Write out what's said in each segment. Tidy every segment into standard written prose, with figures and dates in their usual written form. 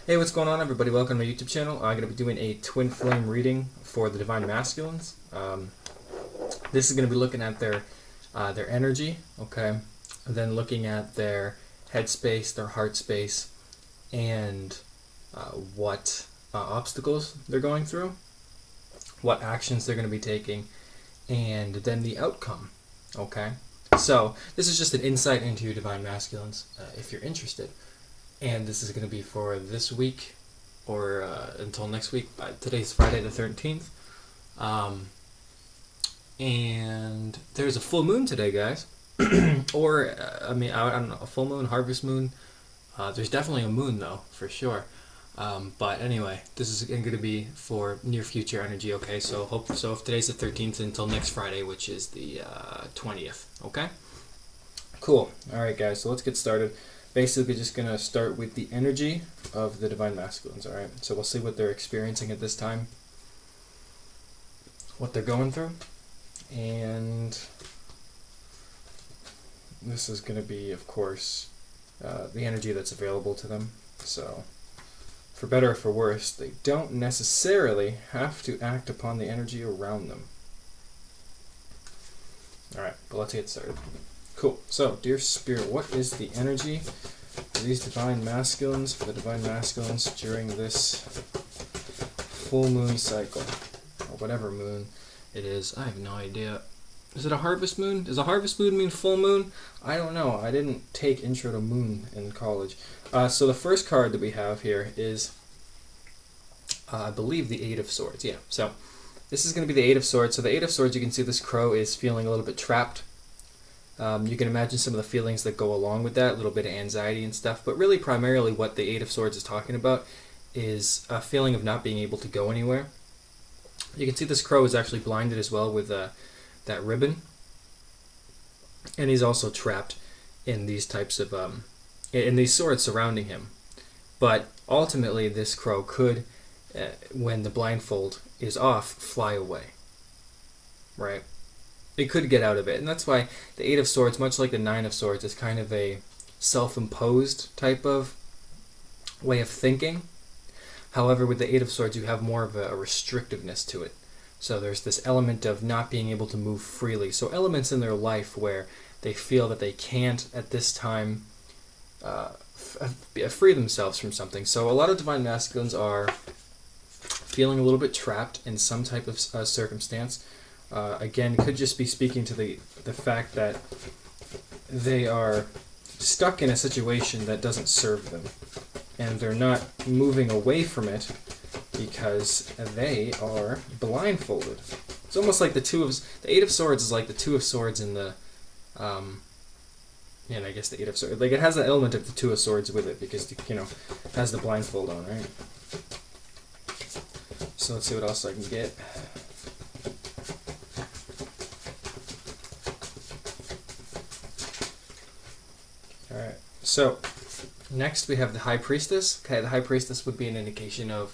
Hey, what's going on, everybody? Welcome to my YouTube channel. I'm going to be doing a twin flame reading for the Divine Masculines. This is going to be looking at their energy, okay, and then looking at their head space, their heart space, and what obstacles they're going through, what actions they're going to be taking, and then the outcome, okay? So this is just an insight into your Divine Masculines, if you're interested. And this is going to be for this week or until next week. Today's Friday the 13th. And there's a full moon today, guys. Or, I don't know, a full moon, harvest moon. There's definitely a moon, though, for sure. But anyway, this is going to be for near future energy, okay? So if today's the 13th until next Friday, which is the 20th, okay? Cool. All right, guys, so let's get started. Basically just going to start with the energy of the Divine Masculines, alright? So we'll see what they're experiencing at this time, what they're going through, and this is going to be, of course, the energy that's available to them. So, for better or for worse, they don't necessarily have to act upon the energy around them. Alright, but let's get started. Cool. So, dear Spirit, what is the energy of these Divine Masculines, for the Divine Masculines, during this full moon cycle? Or whatever moon it is. I have no idea. Is it a harvest moon? Does a harvest moon mean full moon? I don't know. I didn't take Intro to Moon in college. So the first card that we have here is, I believe, the Eight of Swords. Yeah. So this is going to be the Eight of Swords. So the Eight of Swords, you can see this crow is feeling a little bit trapped. You can imagine some of the feelings that go along with that, a little bit of anxiety and stuff, but really primarily what the Eight of Swords is talking about is a feeling of not being able to go anywhere. You can see this crow is actually blinded as well with that ribbon, and he's also trapped in these types of, in these swords surrounding him. But ultimately this crow could, when the blindfold is off, fly away, right? It could get out of it. And that's why the Eight of Swords, much like the Nine of Swords, is kind of a self-imposed type of way of thinking. However, with the Eight of Swords, you have more of a restrictiveness to it. So there's this element of not being able to move freely. So elements in their life where they feel that they can't, at this time, free themselves from something. So a lot of Divine Masculines are feeling a little bit trapped in some type of circumstance. Again, could just be speaking to the fact that they are stuck in a situation that doesn't serve them, and they're not moving away from it because they are blindfolded. It's almost like the Eight of Swords is like the Two of Swords in the, and I guess the Eight of Swords, like it has the element of the Two of Swords with it because, it has the blindfold on, right? So let's see what else I can get. Alright, so next we have the High Priestess. Okay, the High Priestess would be an indication of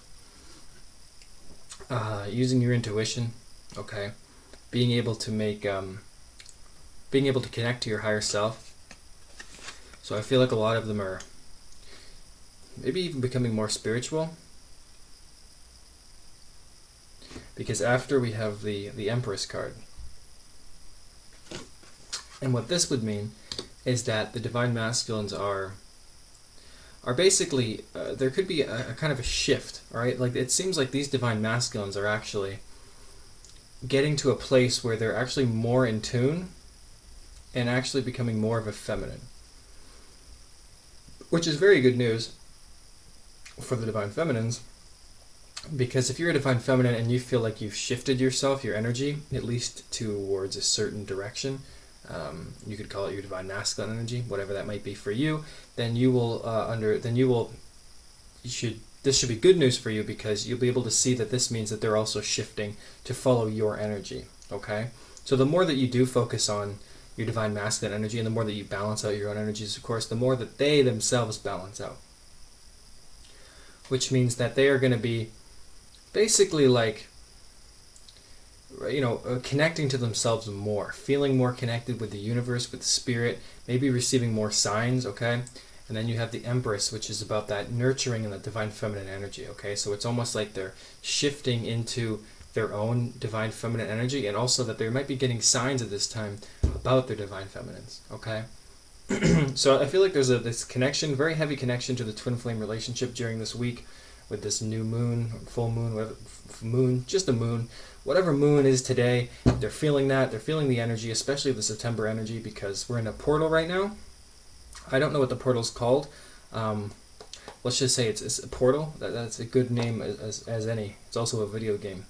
using your intuition, okay? Being able to connect to your higher self. So I feel like a lot of them are maybe even becoming more spiritual. Because after we have the Empress card. And what this would mean is that the Divine Masculines are basically, there could be a kind of a shift, right? Like it seems like these Divine Masculines are actually getting to a place where they're actually more in tune and actually becoming more of a feminine. Which is very good news for the Divine Feminines, because if you're a Divine Feminine and you feel like you've shifted yourself, your energy, at least towards a certain direction, you could call it your Divine Masculine energy, whatever that might be for you, then this should be good news for you, because you'll be able to see that this means that they're also shifting to follow your energy, okay? So the more that you do focus on your Divine Masculine energy, and the more that you balance out your own energies, of course, the more that they themselves balance out. Which means that they are going to be basically like, connecting to themselves more, feeling more connected with the universe, with the spirit, maybe receiving more signs, okay? And then you have the Empress, which is about that nurturing and the divine feminine energy, okay? So it's almost like they're shifting into their own divine feminine energy, and also that they might be getting signs at this time about their divine feminines, okay? So I feel like there's this connection, very heavy connection to the twin flame relationship during this week with this new moon, full moon, just a moon, whatever moon is today. They're feeling that. They're feeling the energy, especially the September energy, because we're in a portal right now. I don't know what the portal's called. Let's just say it's a portal. That's a good name as any. It's also a video game.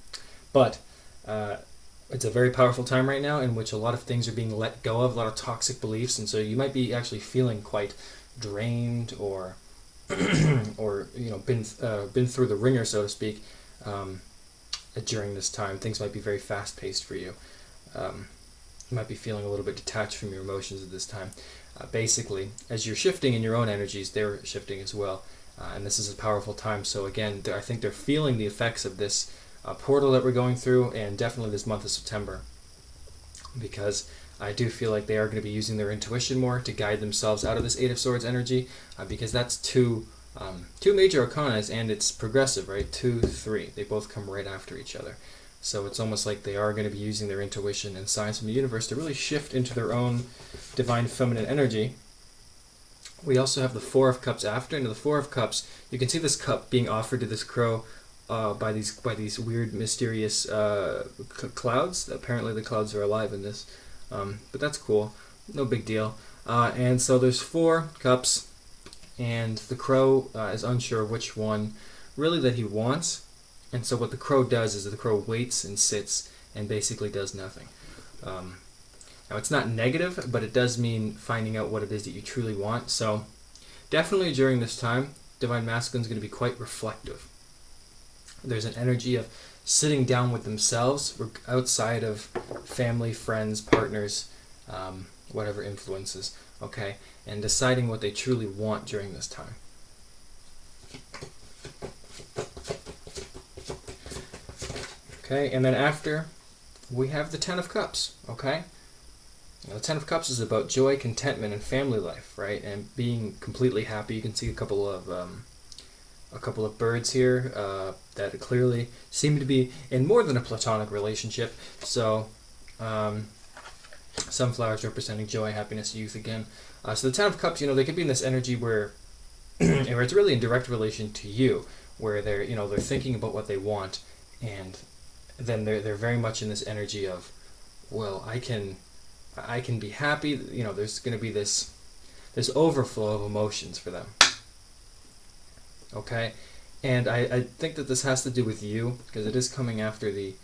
But it's a very powerful time right now in which a lot of things are being let go of, a lot of toxic beliefs, and so you might be actually feeling quite drained or or been through the ringer, so to speak, during this time. Things might be very fast paced for you. You might be feeling a little bit detached from your emotions at this time. Basically, as you're shifting in your own energies, they're shifting as well, and this is a powerful time. So again, I think they're feeling the effects of this portal that we're going through, and definitely this month of September, because I do feel like they are going to be using their intuition more to guide themselves out of this Eight of Swords energy, because that's two major arcanas, and it's progressive, right? 2, 3. They both come right after each other. So it's almost like they are going to be using their intuition and signs from the universe to really shift into their own divine feminine energy. We also have the Four of Cups after, and the Four of Cups, you can see this cup being offered to this crow by these weird, mysterious clouds. Apparently the clouds are alive in this, but that's cool. No big deal. And so there's 4 cups, and the crow is unsure which one really that he wants. And so what the crow does is the crow waits and sits and basically does nothing. Now it's not negative, but it does mean finding out what it is that you truly want. So definitely during this time, Divine Masculine is going to be quite reflective. There's an energy of sitting down with themselves outside of family, friends, partners, whatever influences, okay, and deciding what they truly want during this time. Okay, and then after, we have the Ten of Cups, okay? Now, the Ten of Cups is about joy, contentment, and family life, right? And being completely happy. You can see a couple of birds here that clearly seem to be in more than a platonic relationship. So, sunflowers representing joy, happiness, youth again. So the Ten of Cups, they could be in this energy where it's really in direct relation to you, where they're thinking about what they want, and then they're very much in this energy of, well, I can be happy. There's going to be this overflow of emotions for them. Okay, and I think that this has to do with you, because it is coming after the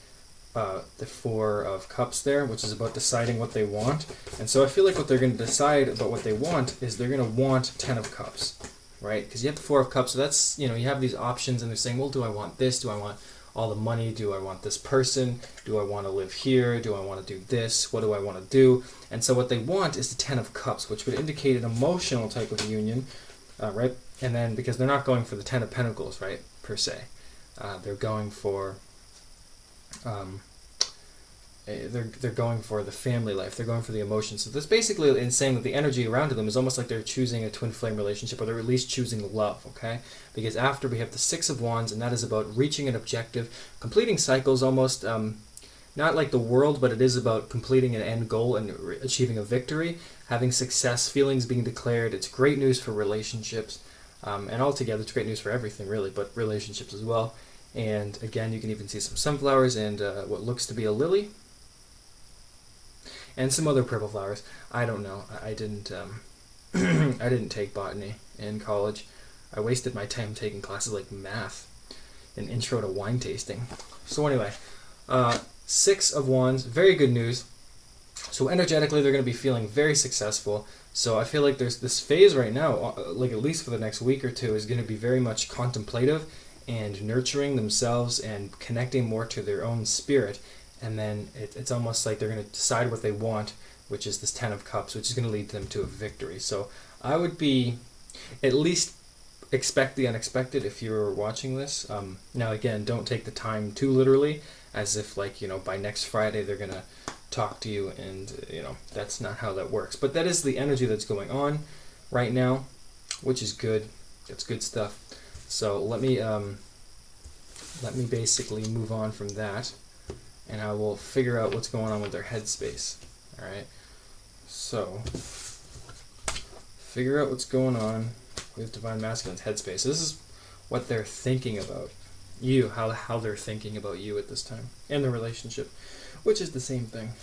Four of Cups there, which is about deciding what they want. And so I feel like what they're going to decide about what they want is they're going to want Ten of Cups, right? Because you have the Four of Cups, so that's, you have these options, and they're saying, well, do I want this? Do I want all the money? Do I want this person? Do I want to live here? Do I want to do this? What do I want to do? And so what they want is the Ten of Cups, which would indicate an emotional type of union, right? And then, because they're not going for the Ten of Pentacles, right, per se. They're going for they're going for the family life. They're going for the emotions. So that's basically in saying that the energy around them is almost like they're choosing a twin flame relationship, or they're at least choosing love, okay? Because after we have the Six of Wands, and that is about reaching an objective, completing cycles almost, not like the world, but it is about completing an end goal and achieving a victory, having success, feelings being declared. It's great news for relationships, and altogether it's great news for everything, really, but relationships as well. And again, you can even see some sunflowers and what looks to be a lily, and some other purple flowers. I don't know. I didn't I didn't take botany in college. I wasted my time taking classes like math and intro to wine tasting. So anyway, Six of Wands, very good news. So energetically, they're going to be feeling very successful. So I feel like there's this phase right now, like at least for the next week or two, is going to be very much contemplative and nurturing themselves and connecting more to their own spirit. And then it's almost like they're going to decide what they want, which is this Ten of Cups, which is going to lead them to a victory. So I would be at least expect the unexpected if you're watching this. Now again, don't take the time too literally, as if like, by next Friday they're going to talk to you, and that's not how that works. But that is the energy that's going on right now. which is good. That's good stuff. So let me basically move on from that, and I will figure out what's going on with their headspace. All right. So figure out what's going on with Divine Masculine's headspace. This is what they're thinking about you, how they're thinking about you at this time, and the relationship, which is the same thing.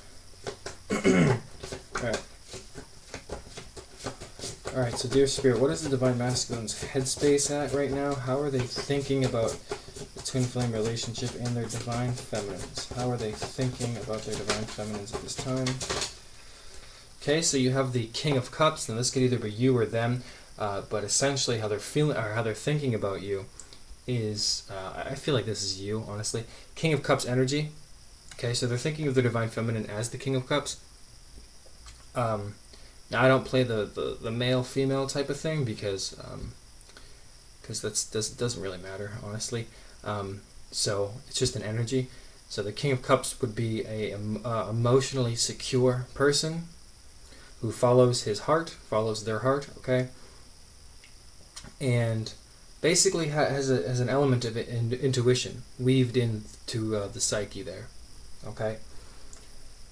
All right, so dear Spirit, what is the Divine Masculine's headspace at right now? How are they thinking about the Twin Flame relationship and their Divine Feminines? How are they thinking about their Divine Feminines at this time? Okay, so you have the King of Cups, and this could either be you or them, but essentially how they're feeling or how they're thinking about you is, I feel like this is you, honestly. King of Cups energy. Okay, so they're thinking of the Divine Feminine as the King of Cups. Now I don't play the male-female type of thing because doesn't really matter, honestly. So it's just an energy. So the King of Cups would be a emotionally secure person who follows his heart, follows their heart, okay? And basically has an element of intuition weaved into the psyche there, okay?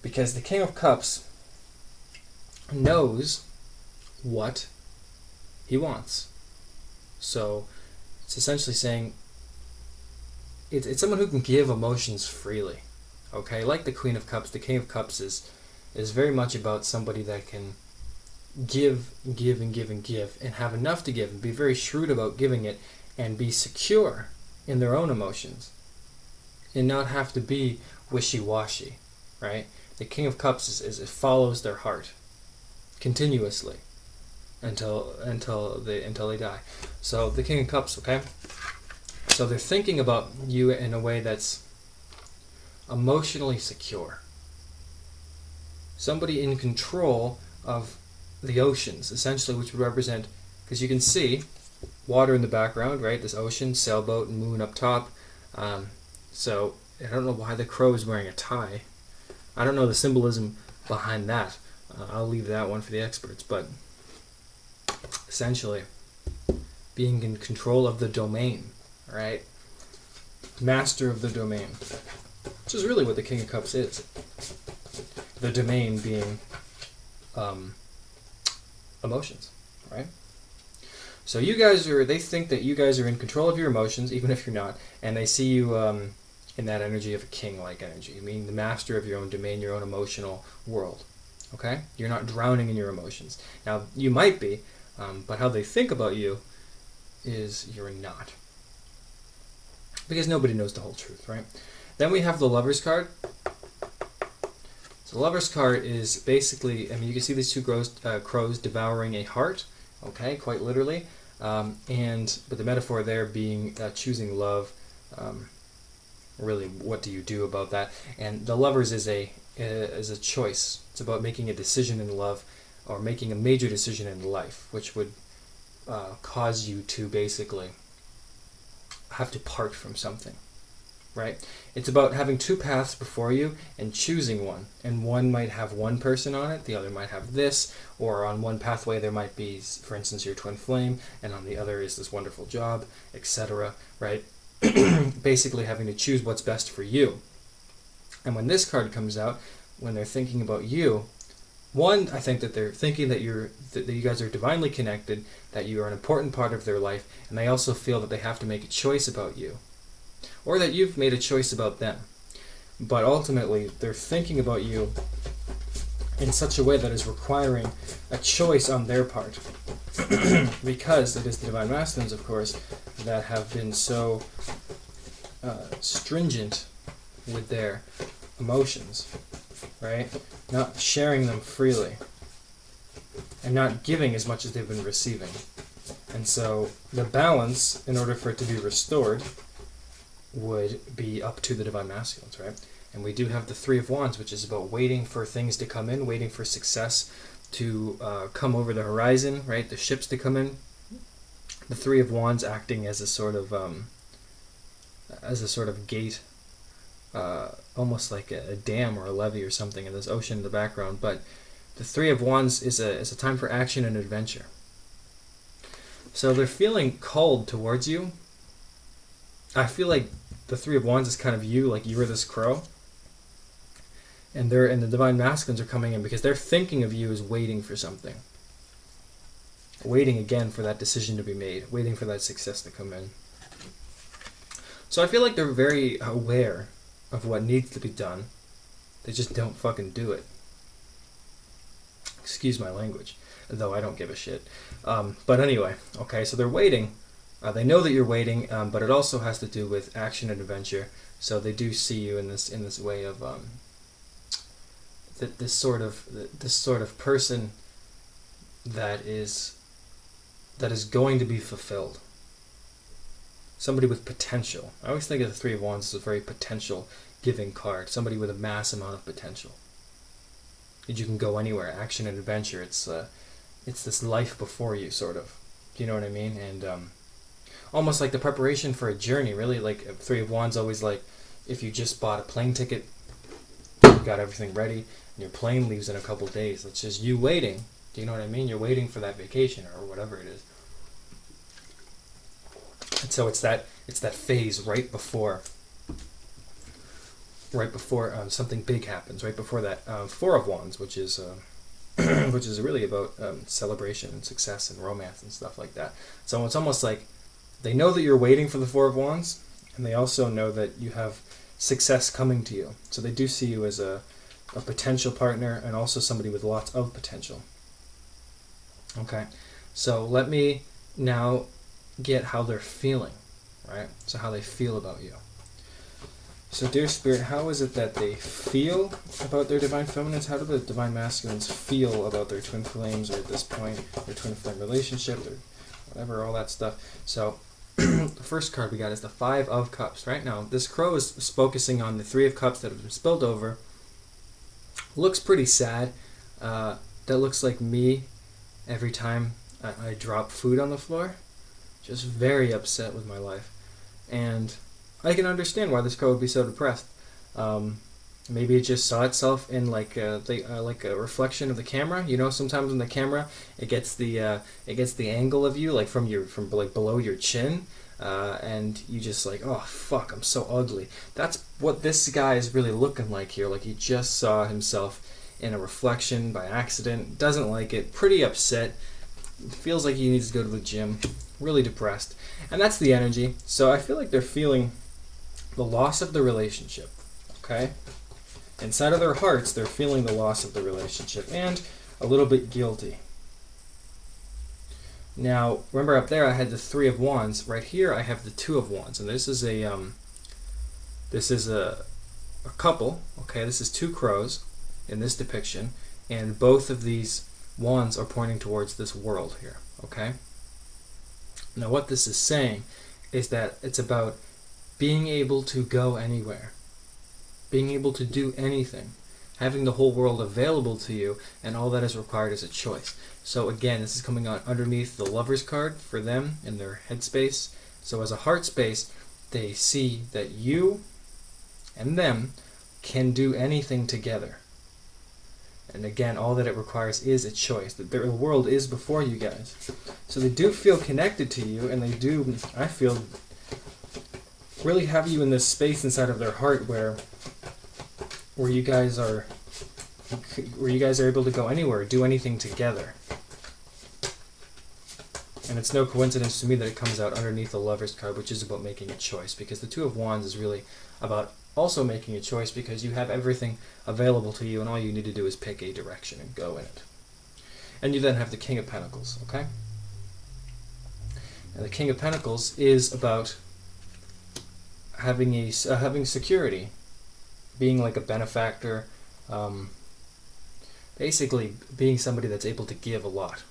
Because the King of Cups knows what he wants. So it's essentially saying it's someone who can give emotions freely, okay? Like the Queen of Cups, the King of Cups is very much about somebody that can give and have enough to give and be very shrewd about giving it and be secure in their own emotions and not have to be wishy-washy, right? The King of Cups is it follows their heart continuously until they die. So the King of Cups, okay? So they're thinking about you in a way that's emotionally secure. Somebody in control of the oceans, essentially, which would represent, because you can see water in the background, right? This ocean, sailboat, and moon up top. So I don't know why the crow is wearing a tie. I don't know the symbolism behind that. I'll leave that one for the experts. But essentially, being in control of the domain, right? Master of the domain, which is really what the King of Cups is. The domain being emotions, right? So you guys they think that you guys are in control of your emotions, even if you're not, and they see you in that energy of a king-like energy, meaning the master of your own domain, your own emotional world, okay? You're not drowning in your emotions. Now, you might be, but how they think about you is you're not. Because nobody knows the whole truth, right? Then we have the Lover's card. So the Lover's card is basically, I mean, you can see these two crows devouring a heart, okay, quite literally, but the metaphor there being choosing love. Really, what do you do about that? And the Lovers is a choice. It's about making a decision in love, or making a major decision in life, which would cause you to basically have to part from something, right? It's about having two paths before you and choosing one, and one might have one person on it, the other might have this, or on one pathway there might be, for instance, your twin flame, and on the other is this wonderful job, etc., right? Basically having to choose what's best for you. And when this card comes out, when they're thinking about you, one, I think that they're thinking that you guys are divinely connected, that you are an important part of their life, and they also feel that they have to make a choice about you, or that you've made a choice about them. But ultimately, they're thinking about you in such a way that is requiring a choice on their part, because it is the Divine Masculines, of course, that have been so stringent with their emotions, right? Not sharing them freely, and not giving as much as they've been receiving. And so the balance, in order for it to be restored, would be up to the Divine Masculines, right? And we do have the Three of Wands, which is about waiting for things to come in, waiting for success to come over the horizon, right? The ships to come in. The Three of Wands acting as a sort of gate, almost like a dam or a levee or something in this ocean in the background. But the Three of Wands is a time for action and adventure. So they're feeling called towards you. I feel like the Three of Wands is kind of you, like you were this crow. And the Divine Masculines are coming in because they're thinking of you as waiting for something. Waiting again for that decision to be made. Waiting for that success to come in. So I feel like they're very aware of what needs to be done. They just don't fucking do it. Excuse my language, though I don't give a shit. But anyway, okay, so they're waiting. They know that you're waiting, but it also has to do with action and adventure. So they do see you in this way of this sort of person that is going to be fulfilled. Somebody with potential. I always think of the Three of Wands as a very potential giving card. Somebody with a mass amount of potential. And you can go anywhere. Action and adventure. It's this life before you, sort of. Do you know what I mean? And almost like the preparation for a journey. Really, like Three of Wands always like if you just bought a plane ticket, you got everything ready, and your plane leaves in a couple days. It's just you waiting. Do you know what I mean? You're waiting for that vacation or whatever it is. And so it's that phase right before something big happens, right before that Four of Wands, which is which is really about celebration and success and romance and stuff like that. So it's almost like they know that you're waiting for the Four of Wands, and they also know that you have success coming to you. So they do see you as a potential partner and also somebody with lots of potential. Okay, so let me now get how they're feeling, right? So how they feel about you. So dear Spirit, how is it that they feel about their Divine Feminines? How do the Divine Masculines feel about their Twin Flames, or at this point, their Twin Flame relationship, or whatever, all that stuff? So the first card we got is the Five of Cups. Right now, this crow is focusing on the Three of Cups that have been spilled over. Looks pretty sad. That looks like me every time I drop food on the floor. Just very upset with my life. And I can understand why this crow would be so depressed. Maybe it just saw itself in like a reflection of the camera. You know, sometimes in the camera it gets the angle of you, like from below your chin, and you just like, oh fuck, I'm so ugly. That's what this guy is really looking like here. Like he just saw himself in a reflection by accident. Doesn't like it. Pretty upset. Feels like he needs to go to the gym. Really depressed. And that's the energy. So I feel like they're feeling the loss of the relationship. Okay? Inside of their hearts, they're feeling the loss of the relationship and a little bit guilty. Now, remember up there I had the Three of Wands. Right here I have the Two of Wands. And this is a couple. Okay, this is two crows in this depiction. And both of these wands are pointing towards this world here. Okay? Now what this is saying is that it's about being able to go anywhere, being able to do anything, having the whole world available to you, and all that is required is a choice. So again, this is coming out underneath the Lovers card for them in their headspace. So as a heart space, they see that you and them can do anything together. And again, all that it requires is a choice. The world is before you guys. So they do feel connected to you, and they do, I feel, really have you in this space inside of their heart where you guys are able to go anywhere, do anything together. And it's no coincidence to me that it comes out underneath the Lovers card, which is about making a choice, because the Two of Wands is really about also making a choice, because you have everything available to you and all you need to do is pick a direction and go in it. And you then have the King of Pentacles, okay? And the King of Pentacles is about having security, being like a benefactor, basically being somebody that's able to give a lot,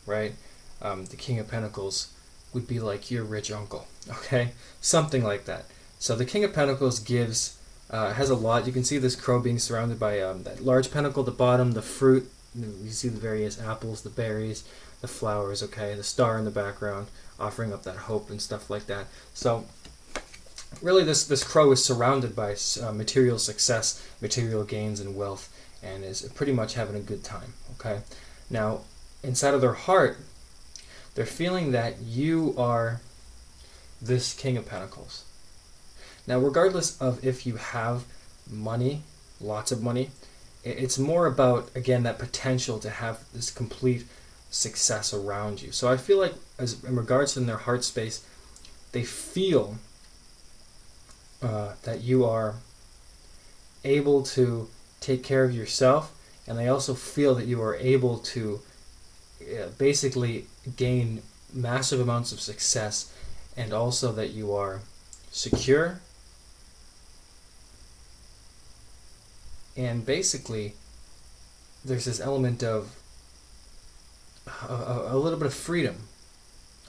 right? The King of Pentacles would be like your rich uncle, okay? Something like that. So the King of Pentacles gives, has a lot. You can see this crow being surrounded by that large pentacle at the bottom, the fruit. You see the various apples, the berries, the flowers, okay? The star in the background, offering up that hope and stuff like that. So really this crow is surrounded by material success, material gains, and wealth, and is pretty much having a good time, okay? Now, inside of their heart, They're feeling that you are this King of Pentacles. Now, regardless of if you have money, lots of money, it's more about, again, that potential to have this complete success around you. So I feel like, as in regards to their heart space, they feel that you are able to take care of yourself, and they also feel that you are able to basically gain massive amounts of success, and also that you are secure, and basically there's this element of a little bit of freedom.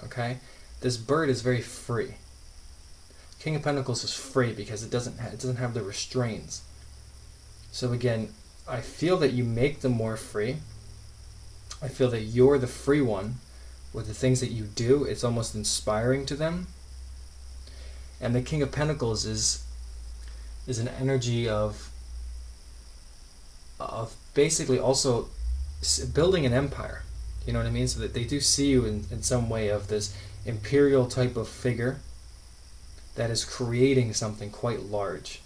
Okay, this bird is very free. King of Pentacles is free because it doesn't have the restraints. So again, I feel that you make them more free. I feel that you're the free one with the things that you do. It's almost inspiring to them. And the King of Pentacles is an energy of basically also building an empire. You know what I mean? So that they do see you in some way of this imperial type of figure that is creating something quite large,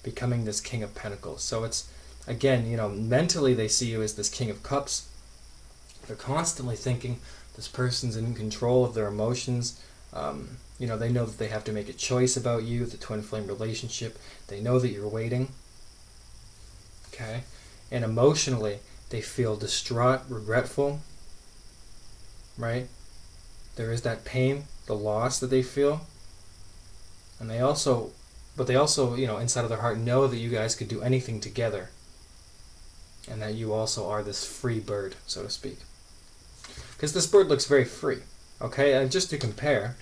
becoming this King of Pentacles. So it's, again, mentally they see you as this King of Cups. They're constantly thinking this person's in control of their emotions. They know that they have to make a choice about you, the twin flame relationship. They know that you're waiting. Okay? And emotionally, they feel distraught, regretful. Right? There is that pain, the loss that they feel. And they also, inside of their heart know that you guys could do anything together. And that you also are this free bird, so to speak. Because this bird looks very free. Okay? And just to compare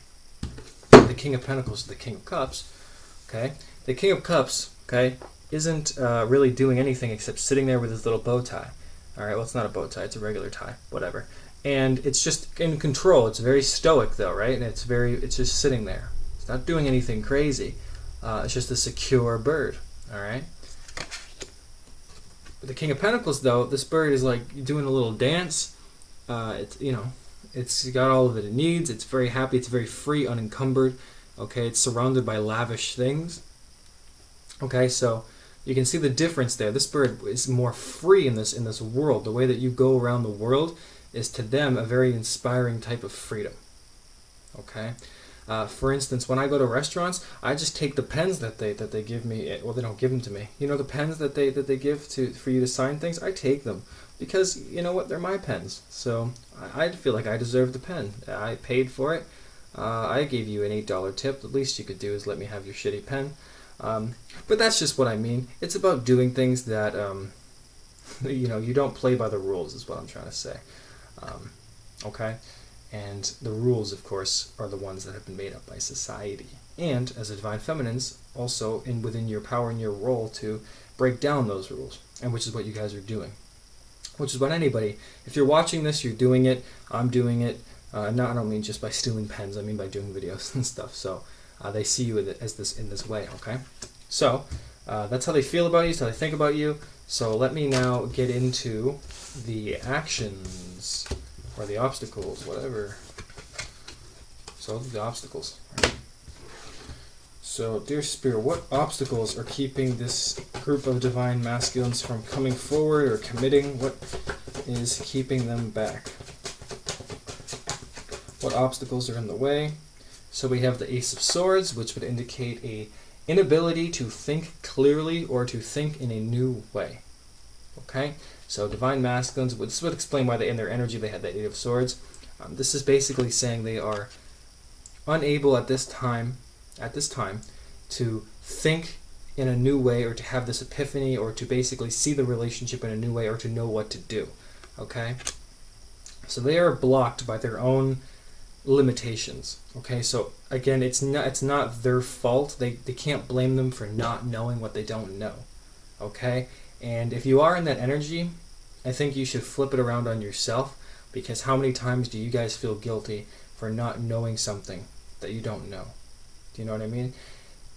the King of Pentacles to the King of Cups, okay? The King of Cups, okay, isn't really doing anything except sitting there with his little bow tie. Alright, well, it's not a bow tie, it's a regular tie, whatever. And it's just in control. It's very stoic, though, right? And it's just sitting there. It's not doing anything crazy. It's just a secure bird, alright? The King of Pentacles, though, this bird is like doing a little dance. It's got all of it needs. It's very happy. It's very free, unencumbered. Okay, it's surrounded by lavish things. Okay, so you can see the difference there. This bird is more free in this world. The way that you go around the world is to them a very inspiring type of freedom. Okay. For instance, when I go to restaurants, I just take the pens that they give me. Well, they don't give them to me. The pens that they give for you to sign things. I take them because you know what? They're my pens. So I feel like I deserve the pen. I paid for it. I gave you an $8 tip. The least you could do is let me have your shitty pen. But that's just what I mean. It's about doing things that you don't play by the rules. Is what I'm trying to say. Okay. And the rules, of course, are the ones that have been made up by society. And, as a Divine Feminines, also within your power and your role to break down those rules. And which is what you guys are doing. Which is what anybody, if you're watching this, you're doing it, I'm doing it. I don't mean just by stealing pens, I mean by doing videos and stuff. So, they see you in this way, okay? So, that's how they feel about you, that's how they think about you. So, let me now get into the actions. Or the obstacles, whatever. So the obstacles. Right? So, dear Spirit, what obstacles are keeping this group of Divine Masculines from coming forward or committing? What is keeping them back? What obstacles are in the way? So we have the Ace of Swords, which would indicate a inability to think clearly or to think in a new way. Okay? So Divine Masculines, this would explain why in their energy they had the Eight of Swords. This is basically saying they are unable at this time to think in a new way or to have this epiphany or to basically see the relationship in a new way or to know what to do. Okay? So they are blocked by their own limitations. Okay? So again, it's not their fault. They can't blame them for not knowing what they don't know. Okay? And if you are in that energy, I think you should flip it around on yourself, because how many times do you guys feel guilty for not knowing something that you don't know? Do you know what I mean?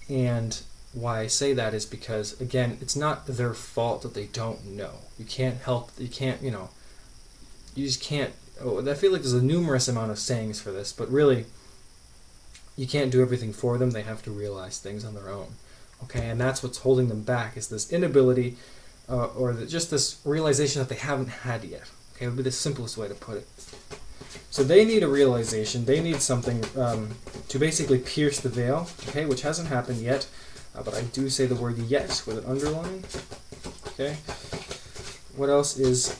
And why I say that is because, again, it's not their fault that they don't know. You can't help, you just can't I feel like there's a numerous amount of sayings for this, but really, you can't do everything for them. They have to realize things on their own. Okay, and that's what's holding them back, is this inability, just this realization that they haven't had yet. Okay, would be the simplest way to put it. So they need a realization. They need something to basically pierce the veil. Okay, which hasn't happened yet, but I do say the word "yet" with an underline. Okay. What else is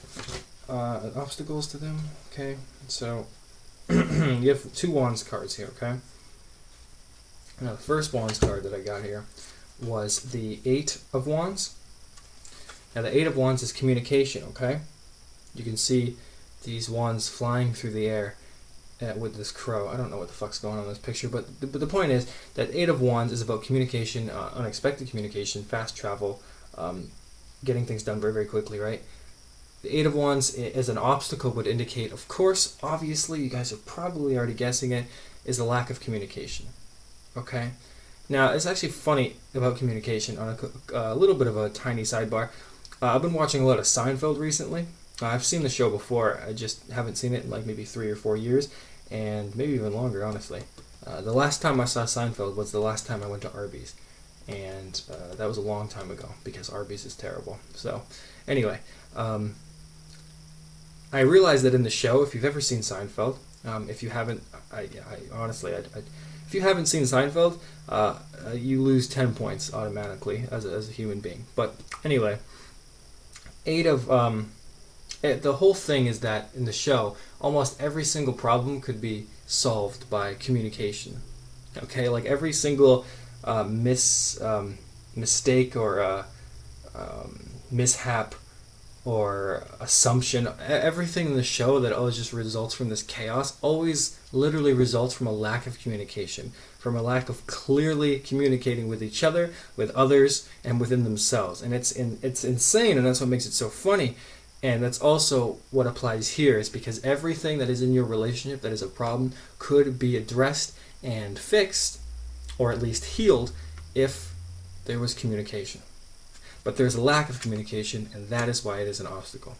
obstacles to them? Okay, so you have 2 Wands cards here. Okay. Now the first Wands card that I got here was the 8 of Wands. Now the 8 of Wands is communication. Okay. You can see these wands flying through the air with this crow. I don't know what the fuck's going on in this picture, but the point is that 8 of Wands is about communication, unexpected communication, fast travel, getting things done very, very quickly, right? The 8 of Wands as an obstacle would indicate, of course, obviously, you guys are probably already guessing it, is the lack of communication. Okay? Now, it's actually funny about communication on a little bit of a tiny sidebar. I've been watching a lot of Seinfeld recently. I've seen the show before, I just haven't seen it in like maybe 3 or 4 years, and maybe even longer, honestly. The last time I saw Seinfeld was the last time I went to Arby's, and that was a long time ago, because Arby's is terrible. So, anyway, I realized that in the show, if you've ever seen Seinfeld, if you haven't, if you haven't seen Seinfeld, you lose 10 points automatically as a human being. But anyway, the whole thing is that in the show, almost every single problem could be solved by communication. Okay, like every single mistake or mishap or assumption, everything in the show that always just results from this chaos always literally results from a lack of communication, from a lack of clearly communicating with each other, with others, and within themselves. And it's insane, and that's what makes it so funny. And that's also what applies here, is because everything that is in your relationship that is a problem could be addressed and fixed, or at least healed, if there was communication. But there's a lack of communication, and that is why it is an obstacle.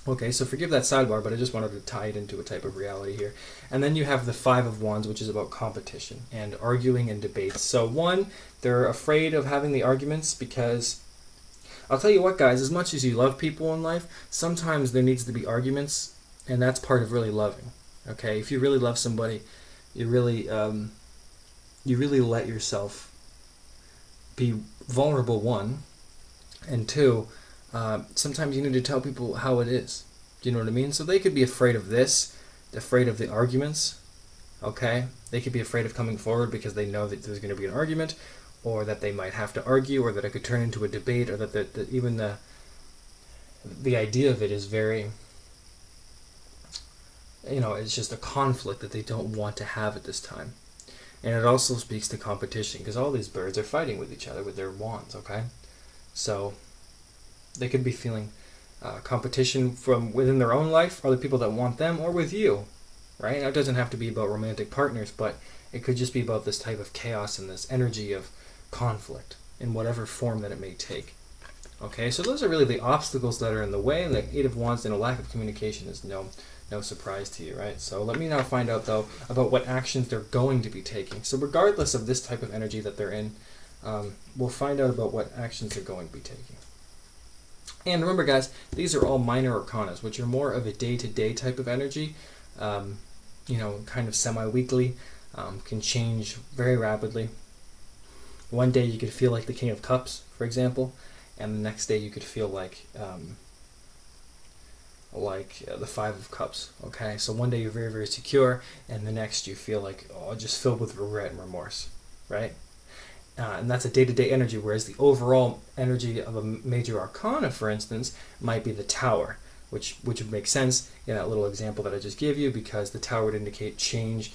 Okay, so forgive that sidebar, but I just wanted to tie it into a type of reality here. And then you have the 5 of Wands, which is about competition and arguing and debates. So one, they're afraid of having the arguments because, I'll tell you what, guys, as much as you love people in life, sometimes there needs to be arguments, and that's part of really loving. Okay, if you really love somebody, you really let yourself be vulnerable, 1, and 2, sometimes you need to tell people how it is. Do you know what I mean? So they could be afraid of this, afraid of the arguments. Okay, they could be afraid of coming forward because they know that there's going to be an argument, or that they might have to argue, or that it could turn into a debate, or that even the idea of it is very, it's just a conflict that they don't want to have at this time. And it also speaks to competition, because all these birds are fighting with each other with their wands, okay? So they could be feeling competition from within their own life, other people that want them, or with you, right? Now, it doesn't have to be about romantic partners, but it could just be about this type of chaos and this energy of conflict in whatever form that it may take. Okay, so those are really the obstacles that are in the way, and the 8 of Wands and a lack of communication is no surprise to you, right? So let me now find out, though, about what actions they're going to be taking. So regardless of this type of energy that they're in, we'll find out about what actions they're going to be taking. And remember, guys, these are all minor arcanas, which are more of a day-to-day type of energy, kind of semi-weekly, can change very rapidly. One day you could feel like the King of Cups, for example, and the next day you could feel like the 5 of Cups. Okay, so one day you're very, very secure, and the next you feel like just filled with regret and remorse, right? And that's a day-to-day energy, whereas the overall energy of a major arcana, for instance, might be the Tower, which would make sense in that little example that I just gave you, because the Tower would indicate change,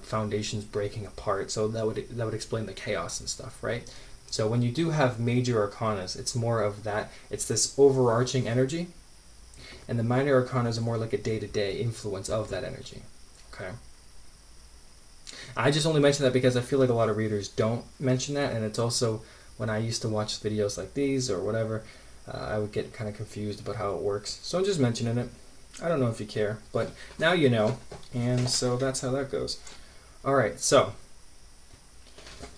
foundations breaking apart. So that would explain the chaos and stuff, right? So when you do have major arcanas, it's more of that. It's this overarching energy, and the minor arcanas are more like a day-to-day influence of that energy. Okay. I just only mention that because I feel like a lot of readers don't mention that, and it's also when I used to watch videos like these or whatever, I would get kind of confused about how it works. So I'm just mentioning it. I don't know if you care, but now you know, and so that's how that goes. Alright, so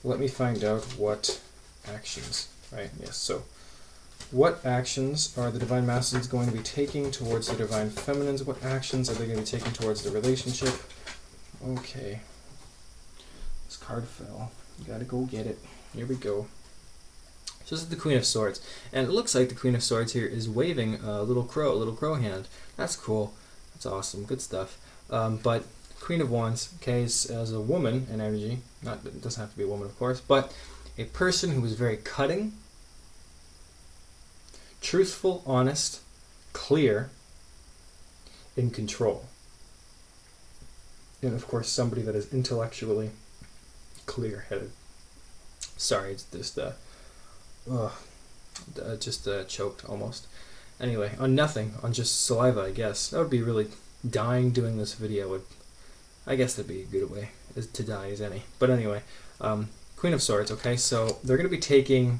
let me find out what actions, right? Yes, so what actions are the Divine Masculines going to be taking towards the Divine Feminines? What actions are they going to be taking towards the relationship? Okay. This card fell. You gotta go get it. Here we go. So this is the Queen of Swords, and it looks like the Queen of Swords here is waving a little crow hand. That's cool. That's awesome. Good stuff. But Queen of Wands, okay, is as a woman in energy. It doesn't have to be a woman, of course, but a person who is very cutting, truthful, honest, clear, in control. And of course, somebody that is intellectually clear-headed. Sorry, it's just choked almost. Anyway, on nothing, on just saliva, I guess. That would be really dying doing this video. I guess that'd be a good way to die as any. But anyway, Queen of Swords, okay, so they're going to be taking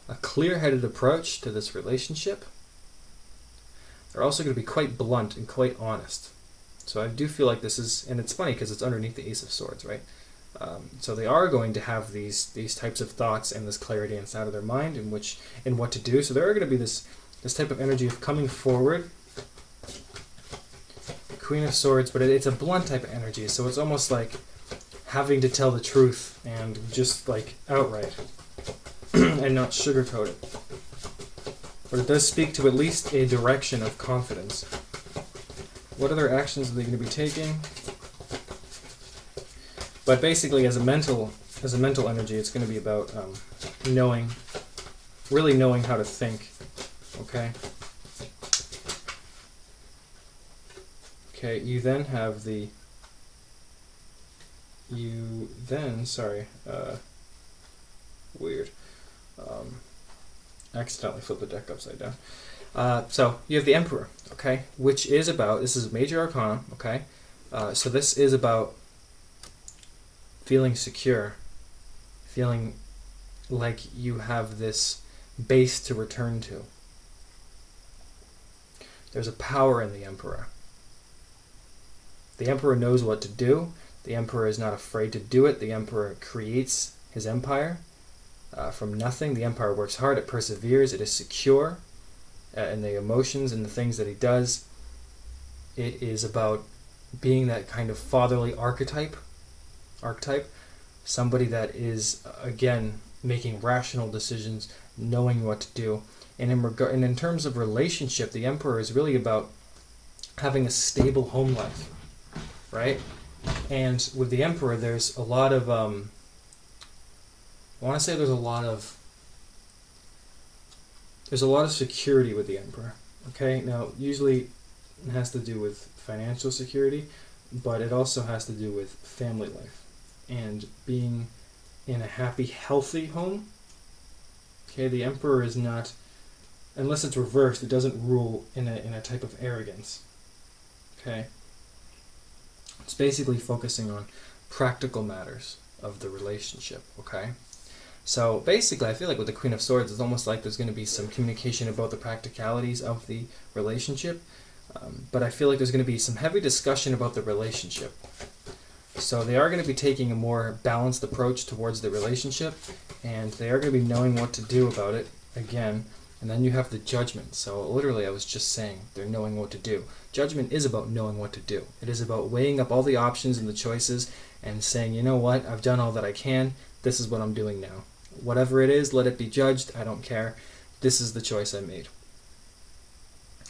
a clear-headed approach to this relationship. They're also going to be quite blunt and quite honest. So I do feel like this is, and it's funny because it's underneath the Ace of Swords, right? So they are going to have these types of thoughts and this clarity inside of their mind in what to do. So there are going to be this type of energy of coming forward. Queen of Swords, but it's a blunt type of energy. So it's almost like having to tell the truth and just like outright and not sugarcoat it. But it does speak to at least a direction of confidence. What other actions are they going to be taking? But basically, as a mental energy, it's going to be about really knowing how to think. Okay. Okay. You then have weird. Accidentally flipped the deck upside down. So you have the Emperor. Okay, which is about, this is Major Arcana. Okay, so this is about feeling secure, feeling like you have this base to return to. There's a power in the Emperor. The Emperor knows what to do. The Emperor is not afraid to do it. The Emperor creates his empire from nothing. The Empire works hard. It perseveres. It is secure in the emotions and the things that he does. It is about being that kind of fatherly archetype, somebody that is, again, making rational decisions, knowing what to do. And in terms of relationship, the Emperor is really about having a stable home life, right? And with the Emperor, there's a lot of, I want to say there's a lot of security with the Emperor, okay? Now, usually it has to do with financial security, but it also has to do with family life and being in a happy, healthy home. Okay, the Emperor is not, unless it's reversed, it doesn't rule in a type of arrogance. Okay? It's basically focusing on practical matters of the relationship, okay? So basically, I feel like with the Queen of Swords, it's almost like there's going to be some communication about the practicalities of the relationship, but I feel like there's going to be some heavy discussion about the relationship. So they are going to be taking a more balanced approach towards the relationship, and they are going to be knowing what to do about it, again. And then you have the Judgment. So literally, I was just saying, they're knowing what to do. Judgment is about knowing what to do. It is about weighing up all the options and the choices and saying, you know what, I've done all that I can. This is what I'm doing now. Whatever it is, let it be judged. I don't care. This is the choice I made.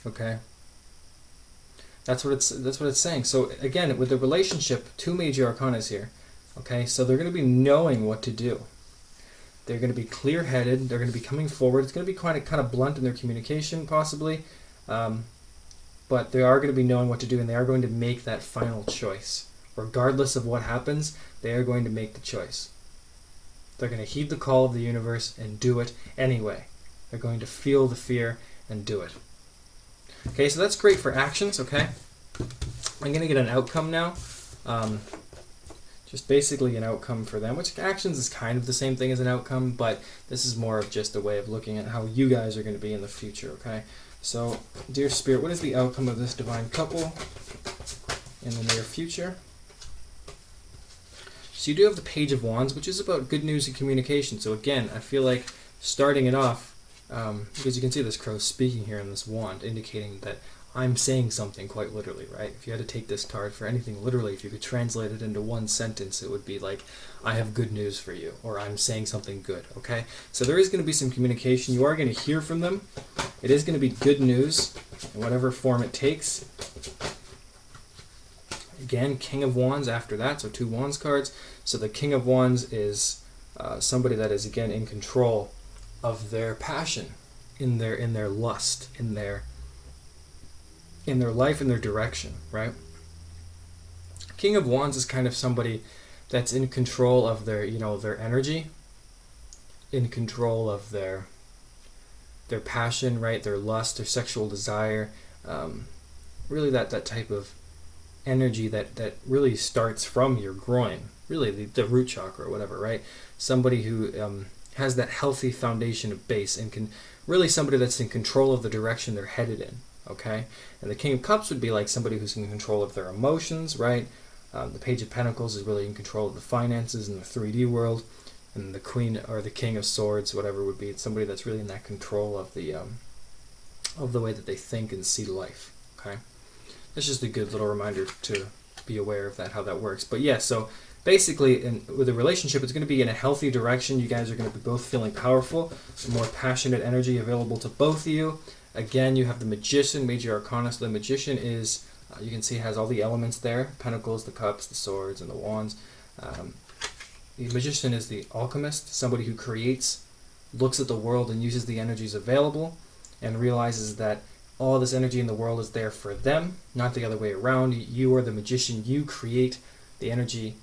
Okay? That's what it's saying. So again, with the relationship, two major arcanas here. Okay, so they're going to be knowing what to do. They're going to be clear-headed. They're going to be coming forward. It's going to be kind of blunt in their communication, possibly, but they are going to be knowing what to do, and they are going to make that final choice, regardless of what happens. They are going to make the choice. They're going to heed the call of the universe and do it anyway. They're going to feel the fear and do it. Okay, so that's great for actions, okay? I'm going to get an outcome now. Just basically an outcome for them, which actions is kind of the same thing as an outcome, but this is more of just a way of looking at how you guys are going to be in the future, okay? So, dear Spirit, what is the outcome of this divine couple in the near future? So you do have the Page of Wands, which is about good news and communication. So again, I feel like starting it off, because you can see this crow speaking here in this wand, indicating that I'm saying something quite literally, right? If you had to take this card for anything literally, if you could translate it into one sentence, it would be like, I have good news for you, or I'm saying something good, okay? So there is going to be some communication. You are going to hear from them. It is going to be good news in whatever form it takes. Again, King of Wands after that, so 2 Wands cards. So the King of Wands is somebody that is, again, in control of their passion, in their lust, in their life, in their direction, right? King of Wands is kind of somebody that's in control of their, their energy, in control of their passion, right? Their lust, their sexual desire, really that type of energy that really starts from your groin, really the root chakra or whatever, right? Somebody who has that healthy foundation of base and can really somebody that's in control of the direction they're headed in, okay? And the King of Cups would be like somebody who's in control of their emotions, right? The Page of Pentacles is really in control of the finances in the 3D world, and the Queen or the King of Swords, whatever would be, it's somebody that's really in that control of the way that they think and see life, okay? That's just a good little reminder to be aware of that, how that works. But yeah, so basically, with a relationship, it's going to be in a healthy direction. You guys are going to be both feeling powerful, more passionate energy available to both of you. Again, you have the Magician, Major Arcana. So the Magician is, you can see, has all the elements there. Pentacles, the Cups, the Swords, and the Wands. The Magician is the Alchemist, somebody who creates, looks at the world and uses the energies available, and realizes that all this energy in the world is there for them, not the other way around. You are the magician. You create the energy.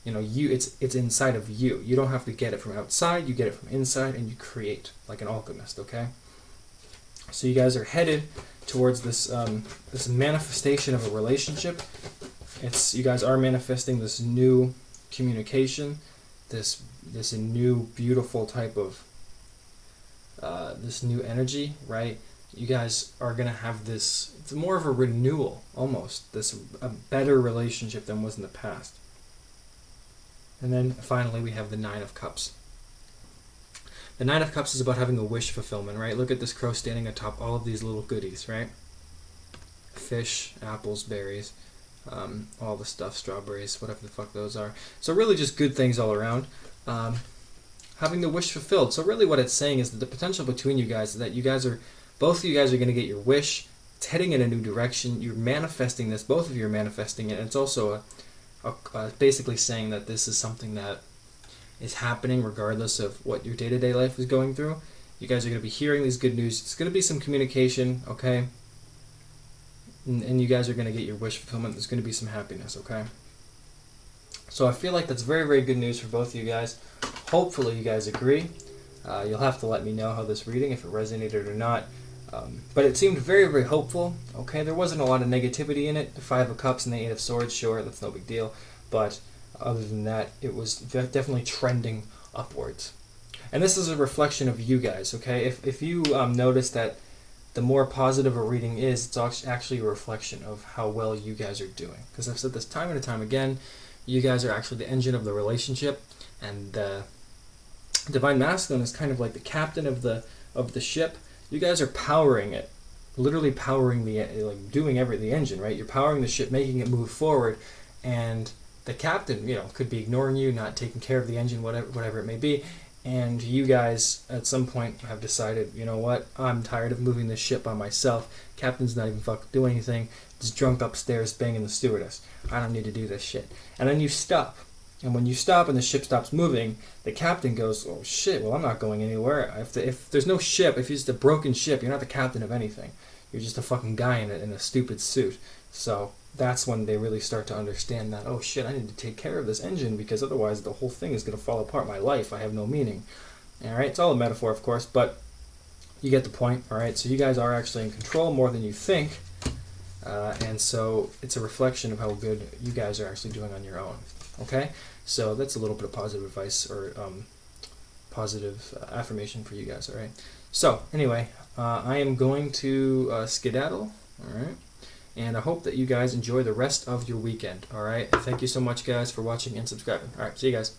It's inside of you. You don't have to get it from outside. You get it from inside, and you create like an alchemist. Okay. So you guys are headed towards this this manifestation of a relationship. You guys are manifesting this new communication, this new beautiful type of this new energy, right? You guys are going to have this, it's more of a renewal, almost, a better relationship than was in the past. And then finally we have the Nine of Cups. The Nine of Cups is about having a wish fulfillment, right? Look at this crow standing atop all of these little goodies, right? Fish, apples, berries, all the stuff, strawberries, whatever the fuck those are. So really just good things all around. Having the wish fulfilled. So really what it's saying is that the potential between you guys is that both of you guys are going to get your wish. It's heading in a new direction. You're manifesting this. Both of you are manifesting it. And it's also basically saying that this is something that is happening regardless of what your day-to-day life is going through. You guys are going to be hearing these good news. It's going to be some communication, okay? And you guys are going to get your wish fulfillment. There's going to be some happiness, okay? So I feel like that's very, very good news for both of you guys. Hopefully you guys agree. You'll have to let me know how this reading, if it resonated or not. But it seemed very, very hopeful. Okay, there wasn't a lot of negativity in it. The Five of Cups and the Eight of Swords, sure, that's no big deal. But other than that, it was definitely trending upwards. And this is a reflection of you guys, okay? If you notice that the more positive a reading is, it's actually a reflection of how well you guys are doing. Because I've said this time and time again, you guys are actually the engine of the relationship, and the Divine Masculine is kind of like the captain of the ship. You guys are powering it, literally powering doing the engine, right? You're powering the ship, making it move forward, and the captain, could be ignoring you, not taking care of the engine, whatever it may be. And you guys, at some point, have decided, you know what? I'm tired of moving this ship by myself. Captain's not even fucking doing anything. Just drunk upstairs, banging the stewardess. I don't need to do this shit. And then you stop. And when you stop and the ship stops moving, the captain goes, oh shit, well I'm not going anywhere. If there's no ship, if it's just a broken ship, you're not the captain of anything. You're just a fucking guy in a stupid suit. So that's when they really start to understand that, oh shit, I need to take care of this engine because otherwise the whole thing is going to fall apart. My life, I have no meaning. Alright, it's all a metaphor of course, but you get the point. Alright, so you guys are actually in control more than you think. And so it's a reflection of how good you guys are actually doing on your own. Okay? So that's a little bit of positive advice or positive affirmation for you guys, all right? So anyway, I am going to skedaddle. All right. And I hope that you guys enjoy the rest of your weekend. All right. And thank you so much, guys, for watching and subscribing. All right. See you guys.